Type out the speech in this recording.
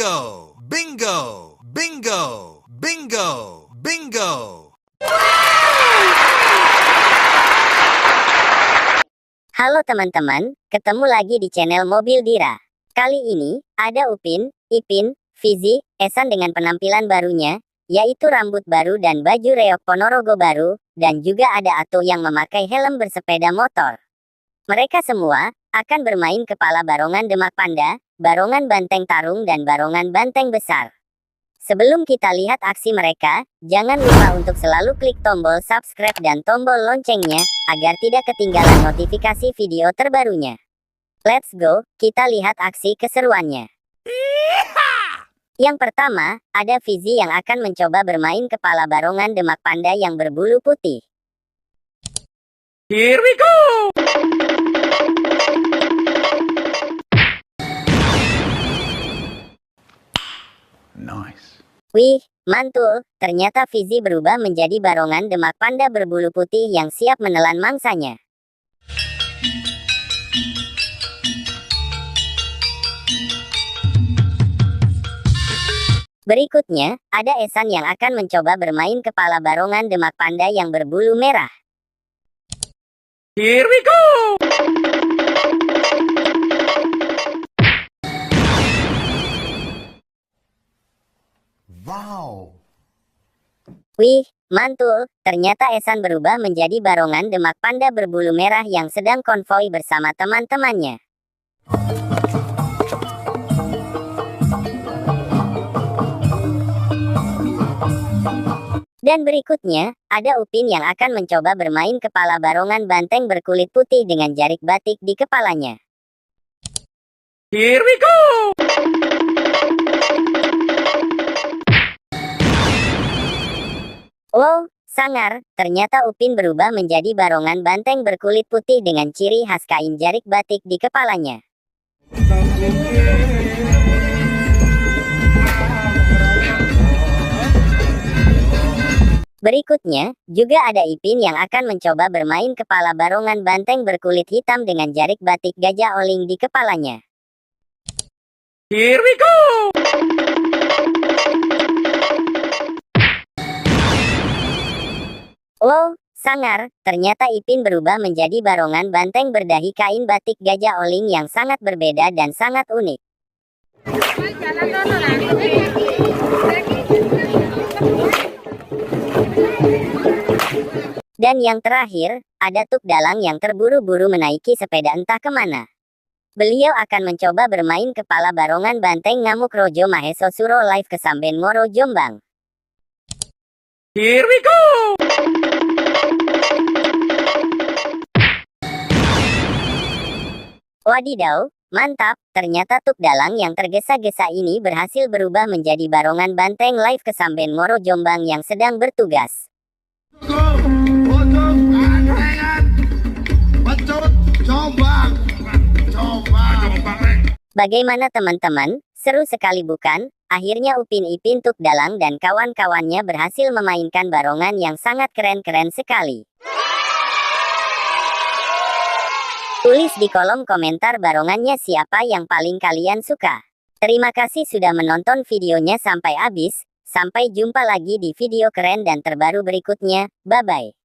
Bingo! Bingo! Bingo! Bingo! Bingo! Halo teman-teman, ketemu lagi di channel Mobil Dira. Kali ini, ada Upin, Ipin, Fizi, Esan dengan penampilan barunya, yaitu rambut baru dan baju reok Ponorogo baru, dan juga ada Ato yang memakai helm bersepeda motor. Mereka semua akan bermain kepala barongan Demak Panda, barongan Banteng Tarung dan barongan Banteng Besar. Sebelum kita lihat aksi mereka, jangan lupa untuk selalu klik tombol subscribe dan tombol loncengnya, agar tidak ketinggalan notifikasi video terbarunya. Let's go, kita lihat aksi keseruannya. Yang pertama, ada Fizi yang akan mencoba bermain kepala barongan Demak Panda yang berbulu putih. Here we go! Nice. Wih, mantul, ternyata Fizi berubah menjadi barongan Demak Panda berbulu putih yang siap menelan mangsanya. Berikutnya, ada Esan yang akan mencoba bermain kepala barongan Demak Panda yang berbulu merah. Here we go! Wow. Wih, mantul, ternyata Esan berubah menjadi barongan Demak Panda berbulu merah yang sedang konvoi bersama teman-temannya. Dan berikutnya, ada Upin yang akan mencoba bermain kepala barongan Banteng berkulit putih dengan jarik batik di kepalanya. Here we go! Wow, sangar, ternyata Upin berubah menjadi barongan Banteng berkulit putih dengan ciri khas kain jarik batik di kepalanya. Berikutnya, juga ada Ipin yang akan mencoba bermain kepala barongan Banteng berkulit hitam dengan jarik batik gajah oling di kepalanya. Here we go! Wow, sangar, ternyata Ipin berubah menjadi barongan Banteng berdahi kain batik gajah oling yang sangat berbeda dan sangat unik. Dan yang terakhir, ada Tuk Dalang yang terburu-buru menaiki sepeda entah kemana. Beliau akan mencoba bermain kepala barongan Banteng Ngamuk Rojo Maheso Suro live ke Samben Moro Jombang. Here we go! Wadidaw, mantap, ternyata Tuk Dalang yang tergesa-gesa ini berhasil berubah menjadi barongan Banteng live ke Samben Moro Jombang yang sedang bertugas. Bagaimana teman-teman? Seru sekali bukan? Akhirnya Upin Ipin Tuk Dalang dan kawan-kawannya berhasil memainkan barongan yang sangat keren-keren sekali. Tulis di kolom komentar barongannya siapa yang paling kalian suka. Terima kasih sudah menonton videonya sampai habis. Sampai jumpa lagi di video keren dan terbaru berikutnya. Bye-bye.